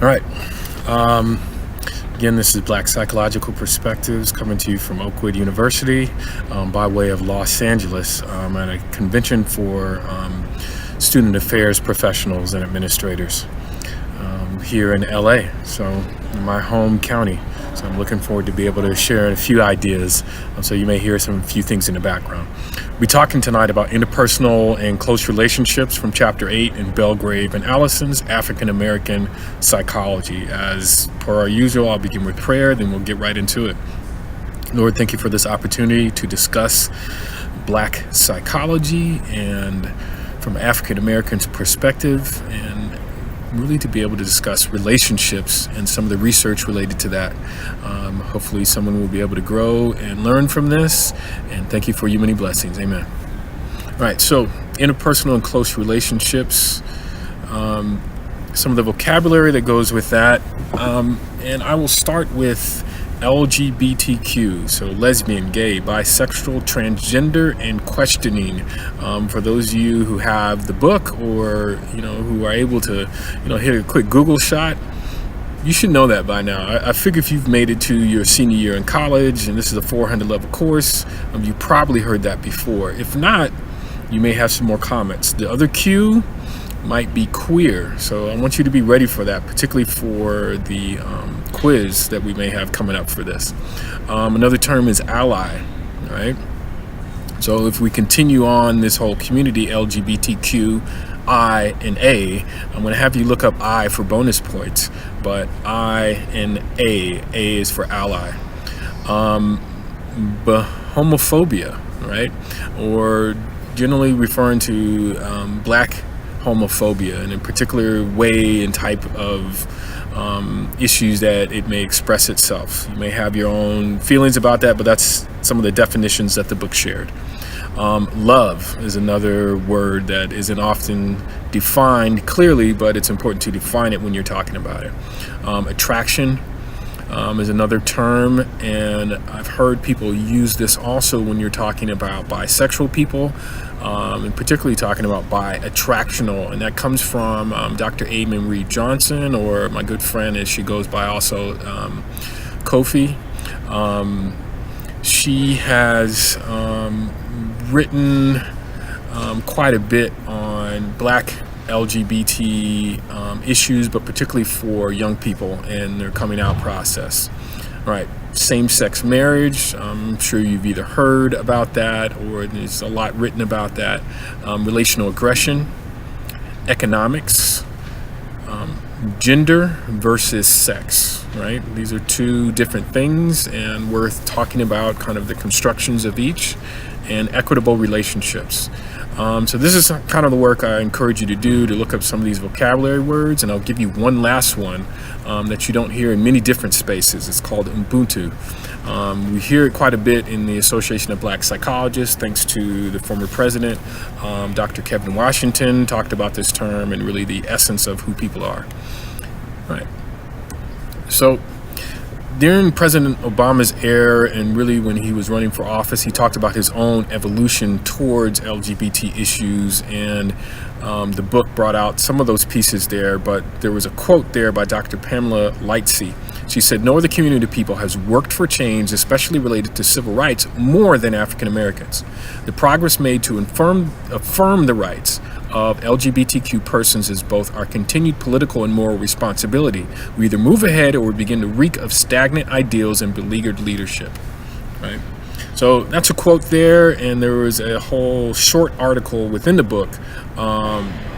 All right. Um, Again, this is Black Psychological Perspectives coming to you from Oakwood University by way of Los Angeles at a convention for student affairs professionals and administrators here in LA, so in my home county. So I'm looking forward to be able to share a few ideas. So you may hear some few things in the background. We're talking tonight about interpersonal and close relationships from Chapter 8 in Belgrave and Allison's African American Psychology. As per our usual, I'll begin with prayer, then we'll get right into it. Lord, thank you for this opportunity to discuss Black psychology and from African Americans' perspective, and really to be able to discuss relationships and some of the research related to that. Hopefully someone will be able to grow and learn from this, and thank you for your many blessings. Amen. All right, so interpersonal and close relationships, some of the vocabulary that goes with that, and I will start with LGBTQ, so lesbian, gay, bisexual, transgender, and questioning. For those of you who have the book, or who are able to hit a quick Google shot, you should know that by now. I figure if you've made it to your senior year in college and this is a 400 level course, you probably heard that before. If not, you may have some more comments. The other Q might be queer, so I want you to be ready for that, particularly for the quiz that we may have coming up for this. Another term is ally, right? So if we continue on this whole community, LGBTQ, I and A, I'm going to have you look up I for bonus points, but I and A is for ally. Homophobia, right? Or generally referring to Black homophobia, and in particular way and type of issues that it may express itself. You may have your own feelings about that, but that's some of the definitions that the book shared. Love is another word that isn't often defined clearly, but it's important to define it when you're talking about it. Attraction is another term, and I've heard people use this also when you're talking about bisexual people, and particularly talking about bi-attractional, and that comes from Dr. Amen Reed Johnson, or my good friend as she goes by also, Kofi. She has written quite a bit on Black LGBT issues, but particularly for young people and their coming out process. All right, same-sex marriage, I'm sure you've either heard about that or there's a lot written about that. Relational aggression, economics, gender versus sex, right? These are two different things and worth talking about, kind of the constructions of each, and equitable relationships. So this is kind of the work I encourage you to do, to look up some of these vocabulary words, and I'll give you one last one that you don't hear in many different spaces. It's called Ubuntu. We hear it quite a bit in the Association of Black Psychologists, thanks to the former president, Dr. Kevin Washington, talked about this term and really the essence of who people are. All right. So during President Obama's era, and really when he was running for office, he talked about his own evolution towards LGBT issues, and the book brought out some of those pieces there, but there was a quote there by Dr. Pamela Lightsey. She said, "No other community of people has worked for change, especially related to civil rights, more than African Americans. The progress made to affirm the rights of LGBTQ persons is both our continued political and moral responsibility. We either move ahead or we begin to reek of stagnant ideals and beleaguered leadership." Right? So that's a quote there, and there was a whole short article within the book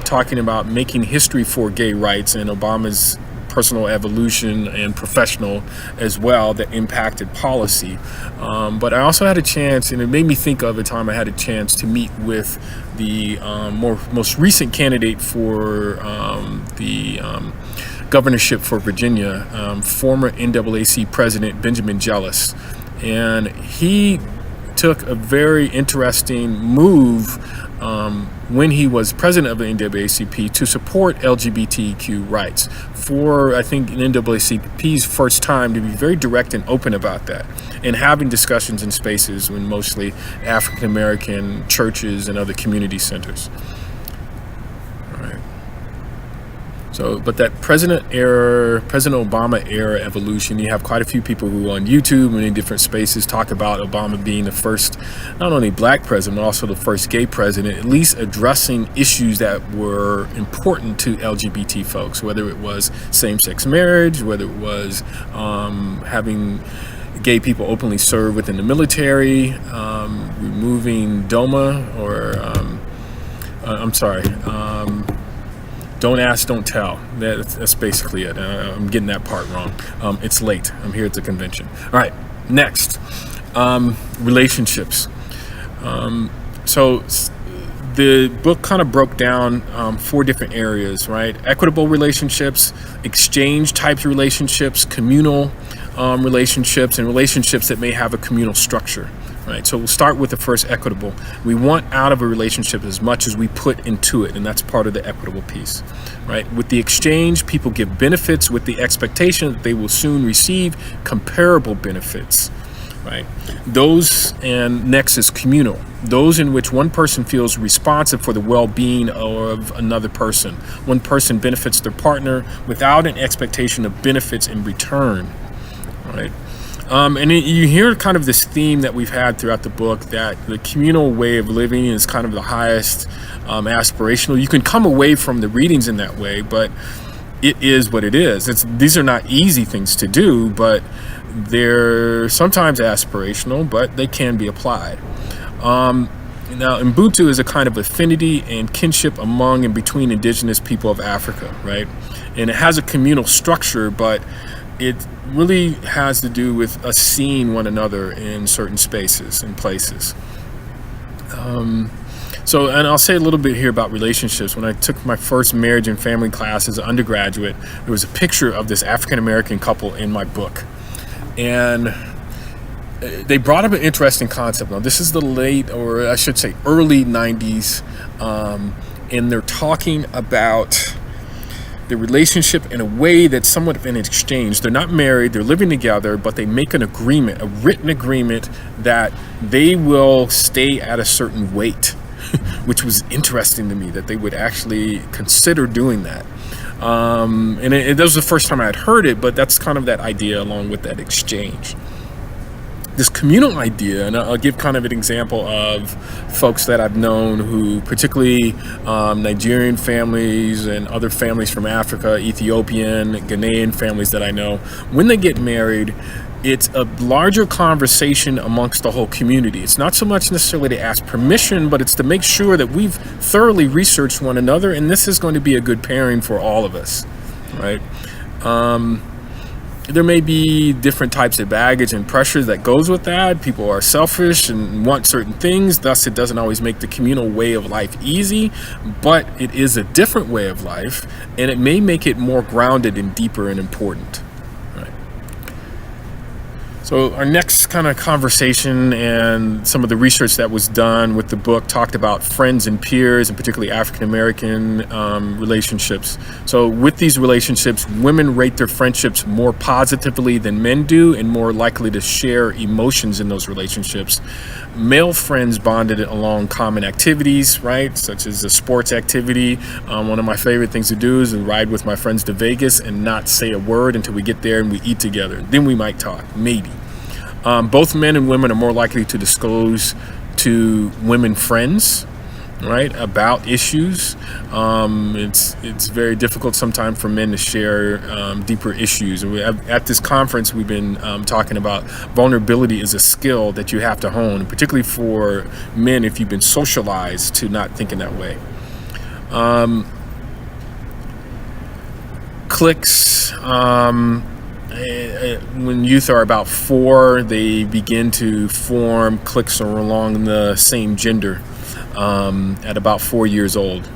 talking about making history for gay rights and Obama's personal evolution and professional as well that impacted policy. But I also had a chance, and it made me think of a time I had a chance to meet with the most recent candidate for the governorship for Virginia, former NAAC president Benjamin Jealous. And he took a very interesting move when he was president of the NAACP to support LGBTQ rights for, I think, NAACP's first time to be very direct and open about that, and having discussions in spaces when mostly African American churches and other community centers. All right. So, but that President Obama era evolution, you have quite a few people who on YouTube and in different spaces talk about Obama being the first, not only black president, but also the first gay president, at least addressing issues that were important to LGBT folks, whether it was same-sex marriage, whether it was having gay people openly serve within the military, removing DOMA, or don't ask, don't tell. That's basically it. I'm getting that part wrong. It's late. I'm here at the convention. All right, next, relationships. So the book kind of broke down 4 different areas, right? Equitable relationships, exchange types of relationships, communal relationships, and relationships that may have a communal structure. Right, so we'll start with the first, equitable. We want out of a relationship as much as we put into it, and that's part of the equitable piece. Right, with the exchange, people give benefits with the expectation that they will soon receive comparable benefits. Right, those, and next is communal. Those in which one person feels responsive for the well-being of another person. One person benefits their partner without an expectation of benefits in return. Right. And you hear kind of this theme that we've had throughout the book, that the communal way of living is kind of the highest aspirational. You can come away from the readings in that way, but it is what it is. These are not easy things to do, but they're sometimes aspirational, but they can be applied. Now, Ubuntu is a kind of affinity and kinship among and between indigenous people of Africa, right? And it has a communal structure, but it really has to do with us seeing one another in certain spaces and places. And I'll say a little bit here about relationships. When I took my first marriage and family class as an undergraduate, there was a picture of this African-American couple in my book. And they brought up an interesting concept. Now, this is the late, or I should say early 90s, and they're talking about the relationship in a way that's somewhat of an exchange. They're not married, they're living together, but they make an agreement, a written agreement, that they will stay at a certain weight, which was interesting to me, that they would actually consider doing that. And that was the first time I had heard it, but that's kind of that idea along with that exchange. This communal idea, and I'll give kind of an example of folks that I've known who, particularly Nigerian families and other families from Africa, Ethiopian, Ghanaian families that I know, when they get married, it's a larger conversation amongst the whole community. It's not so much necessarily to ask permission, but it's to make sure that we've thoroughly researched one another, and this is going to be a good pairing for all of us, right? There may be different types of baggage and pressures that goes with that. People are selfish and want certain things, thus it doesn't always make the communal way of life easy, but it is a different way of life, and it may make it more grounded and deeper and important. Right. So our next kind of conversation and some of the research that was done with the book talked about friends and peers, and particularly African-American relationships. So with these relationships, women rate their friendships more positively than men do, and more likely to share emotions in those relationships. Male friends bonded along common activities, right, such as a sports activity. One of my favorite things to do is to ride with my friends to Vegas and not say a word until we get there and we eat together. Then we might talk, maybe. Both men and women are more likely to disclose to women friends, right, about issues. It's very difficult sometimes for men to share deeper issues. At this conference, we've been talking about vulnerability is a skill that you have to hone, particularly for men if you've been socialized to not think in that way. Cliques. When youth are about 4, they begin to form cliques along the same gender at about 4 years old.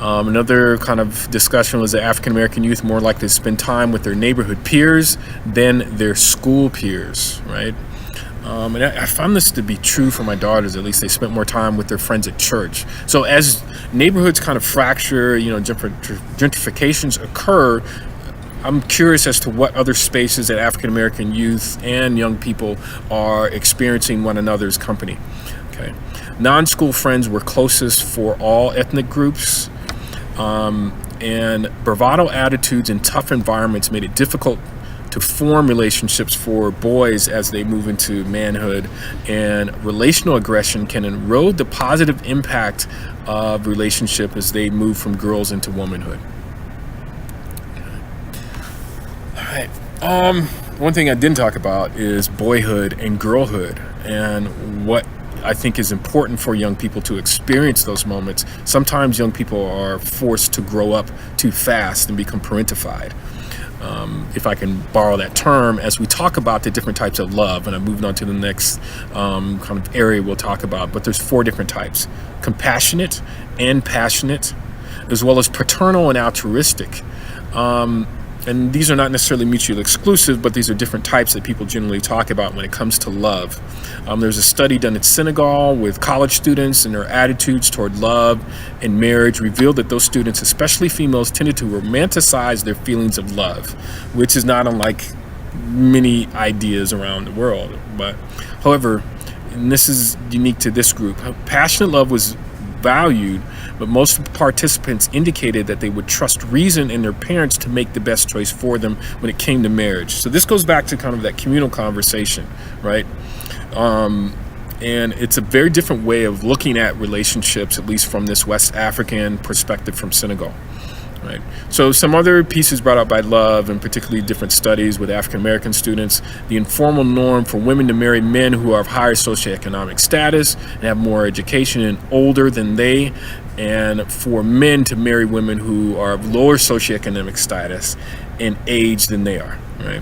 Another kind of discussion was that African American youth more likely to spend time with their neighborhood peers than their school peers, right? And I found this to be true for my daughters. At least they spent more time with their friends at church. So as neighborhoods kind of fracture, gentrifications occur, I'm curious as to what other spaces that African American youth and young people are experiencing one another's company. Okay, non-school friends were closest for all ethnic groups, and bravado attitudes in tough environments made it difficult to form relationships for boys as they move into manhood, and relational aggression can erode the positive impact of relationship as they move from girls into womanhood. All right. One thing I didn't talk about is boyhood and girlhood, and what I think is important for young people to experience those moments. Sometimes young people are forced to grow up too fast and become parentified. If I can borrow that term, as we talk about the different types of love, and I'm moving on to the next kind of area we'll talk about, but there's 4 different types: compassionate and passionate, as well as paternal and altruistic. And these are not necessarily mutually exclusive, but these are different types that people generally talk about when it comes to love. There's a study done in Senegal with college students, and their attitudes toward love and marriage revealed that those students, especially females, tended to romanticize their feelings of love, which is not unlike many ideas around the world. But however, and this is unique to this group, passionate love was valued, but most participants indicated that they would trust reason and their parents to make the best choice for them when it came to marriage. So this goes back to kind of that communal conversation, right? And it's a very different way of looking at relationships, at least from this West African perspective from Senegal, right? So some other pieces brought up by Love, and particularly different studies with African American students: the informal norm for women to marry men who are of higher socioeconomic status and have more education and older than they, and for men to marry women who are of lower socioeconomic status and age than they are, right?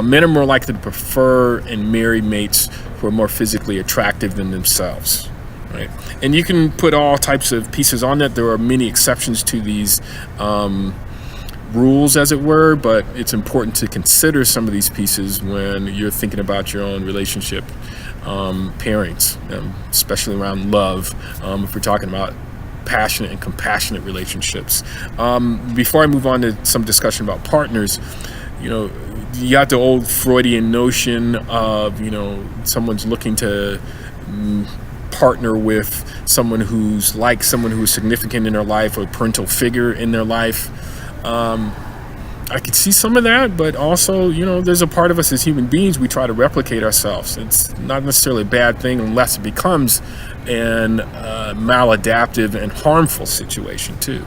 Men are more likely to prefer and marry mates who are more physically attractive than themselves, right? And you can put all types of pieces on that. There are many exceptions to these rules, as it were, but it's important to consider some of these pieces when you're thinking about your own relationship pairings, especially around love, if we're talking about passionate and compassionate relationships. Before I move on to some discussion about partners, you got the old Freudian notion of, someone's looking to partner with someone who's like someone who's significant in their life, or a parental figure in their life. I could see some of that, but also, there's a part of us as human beings, we try to replicate ourselves. It's not necessarily a bad thing unless it becomes an maladaptive and harmful situation too.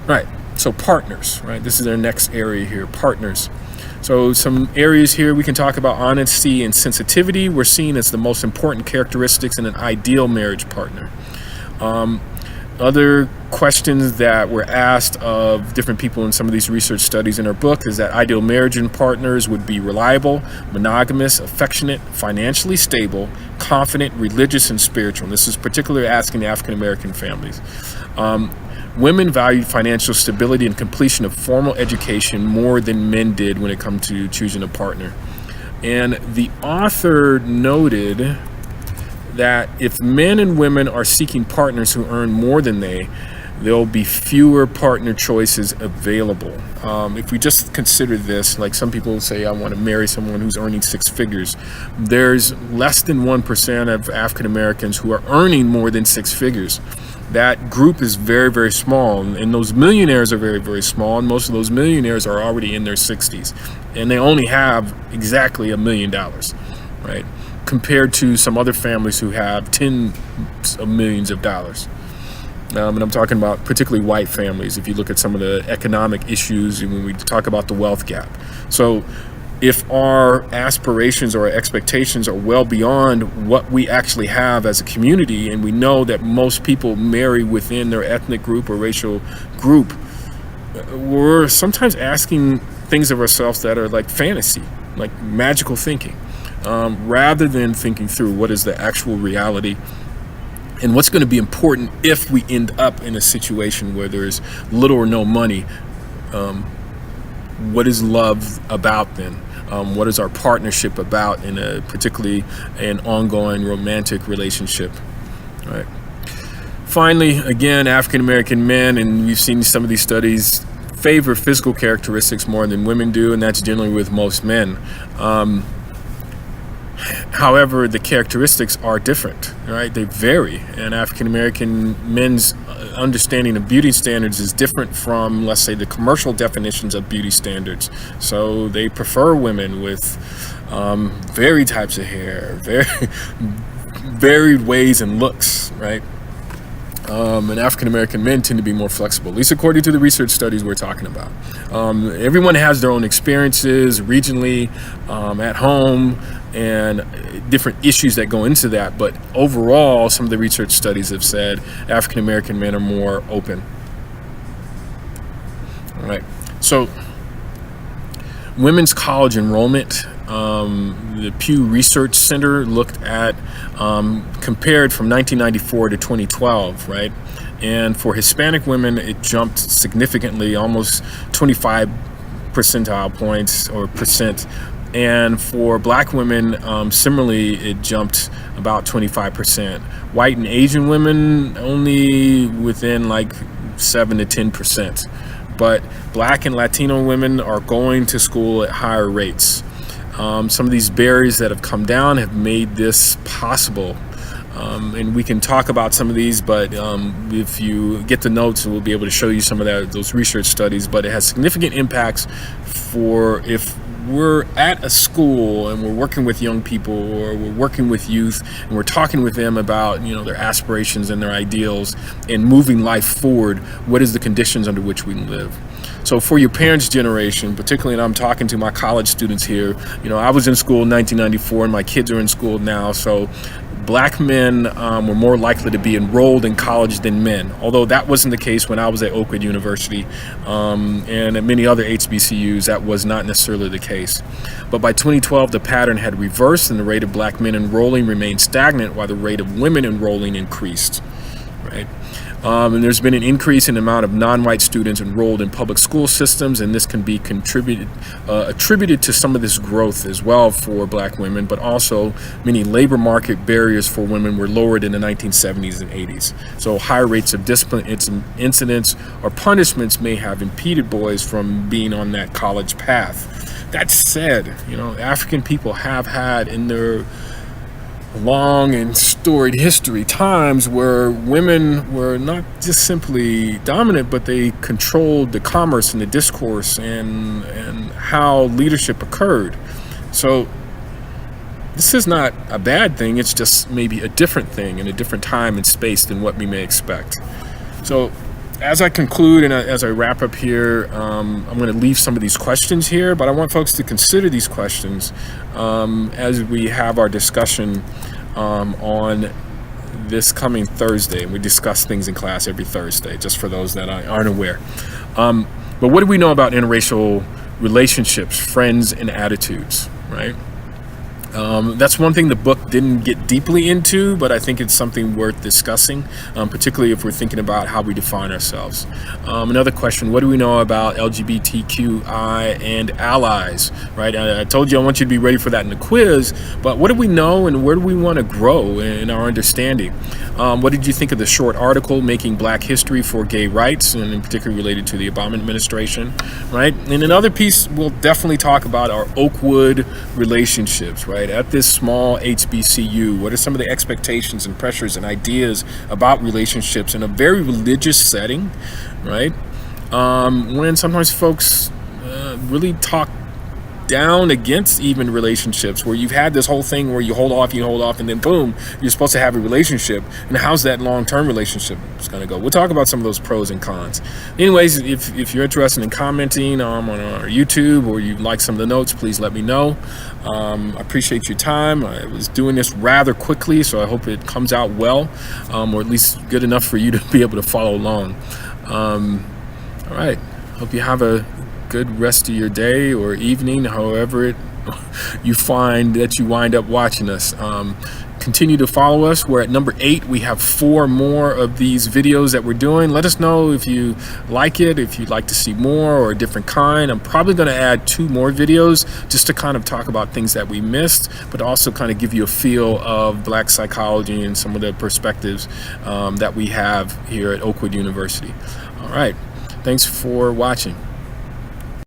Right, so partners, right? This is our next area here, partners. So some areas here we can talk about: honesty and sensitivity were seen as the most important characteristics in an ideal marriage partner. Other questions that were asked of different people in some of these research studies in our book is that ideal marriage and partners would be reliable, monogamous, affectionate, financially stable, confident, religious, and spiritual. And this is particularly asking African American families. Women valued financial stability and completion of formal education more than men did when it comes to choosing a partner. And the author noted that if men and women are seeking partners who earn more than there'll be fewer partner choices available. If we just consider this, like some people say, I want to marry someone who's earning 6 figures. There's less than 1% of African Americans who are earning more than 6 figures. That group is very, very small, and those millionaires are very, very small, and most of those millionaires are already in their 60s, and they only have exactly $1 million, right? Compared to some other families who have tens of millions of dollars. And I'm talking about particularly white families, if you look at some of the economic issues and when we talk about the wealth gap. So if our aspirations or our expectations are well beyond what we actually have as a community, and we know that most people marry within their ethnic group or racial group, we're sometimes asking things of ourselves that are like fantasy, like magical thinking, rather than thinking through what is the actual reality and what's going to be important if we end up in a situation where there's little or no money. What is love about then? What is our partnership about in particularly an ongoing romantic relationship? All right. Finally, again, African American men, and we've seen some of these studies, favor physical characteristics more than women do, and that's generally with most men. However, the characteristics are different, right? They vary, and African American men's understanding of beauty standards is different from, let's say, the commercial definitions of beauty standards. So they prefer women with varied types of hair, very varied ways and looks, right? And African American men tend to be more flexible, at least according to the research studies we're talking about. Everyone has their own experiences regionally, at home, and different issues that go into that. But overall, some of the research studies have said African American men are more open. All right. So, women's college enrollment. The Pew Research Center looked at, compared from 1994 to 2012, right? And for Hispanic women, it jumped significantly, almost 25 percentile points or percent. And for Black women, similarly, it jumped about 25%. White and Asian women only within like 7 to 10%. But Black and Latino women are going to school at higher rates. Some of these barriers that have come down have made this possible. And we can talk about some of these, but if you get the notes, we'll be able to show you some of those research studies. But it has significant impacts for if we're at a school and we're working with young people, or we're working with youth and we're talking with them about, their aspirations and their ideals and moving life forward. What is the conditions under which we live? So for your parents' generation, particularly, and I'm talking to my college students here, I was in school in 1994 and my kids are in school now. So Black men were more likely to be enrolled in college than men, although that wasn't the case when I was at Oakwood University, and at many other HBCUs, that was not necessarily the case. But by 2012, the pattern had reversed and the rate of Black men enrolling remained stagnant while the rate of women enrolling increased, right? And there's been an increase in the amount of non-white students enrolled in public school systems, and this can be attributed to some of this growth as well for Black women, but also many labor market barriers for women were lowered in the 1970s and 80s. So higher rates of discipline incidents or punishments may have impeded boys from being on that college path. That said, African people have had in their long and storied history times where women were not just simply dominant, but they controlled the commerce and the discourse and how leadership occurred. So this is not a bad thing, it's just maybe a different thing in a different time and space than what we may expect. So as I conclude and as I wrap up here, I'm going to leave some of these questions here, but I want folks to consider these questions as we have our discussion on this coming Thursday. We discuss things in class every Thursday, just for those that aren't aware. But what do we know about interracial relationships, friends, and attitudes, right? That's one thing the book didn't get deeply into, but I think it's something worth discussing, particularly if we're thinking about how we define ourselves. Another question, what do we know about LGBTQI and allies, right? I told you I want you to be ready for that in the quiz, but what do we know and where do we want to grow in our understanding? What did you think of the short article, Making Black History for Gay Rights, and in particular related to the Obama administration, right? And another piece, we'll definitely talk about our Oakwood relationships, right? At this small HBCU, what are some of the expectations and pressures and ideas about relationships in a very religious setting, right? When sometimes folks really talk down against even relationships, where you've had this whole thing where you hold off, and then boom, you're supposed to have a relationship. And how's that long-term relationship is going to go? We'll talk about some of those pros and cons. Anyways, if you're interested in commenting on our YouTube, or you like some of the notes, please let me know. I appreciate your time. I was doing this rather quickly, so I hope it comes out well, or at least good enough for you to be able to follow along. All right. Hope you have a good rest of your day or evening, however you find that you wind up watching us. Continue to follow us. We're at number 8. We have 4 more of these videos that we're doing. Let us know if you like it, if you'd like to see more or a different kind. I'm probably going to add 2 more videos just to kind of talk about things that we missed, but also kind of give you a feel of Black psychology and some of the perspectives that we have here at Oakwood University. All right. Thanks for watching.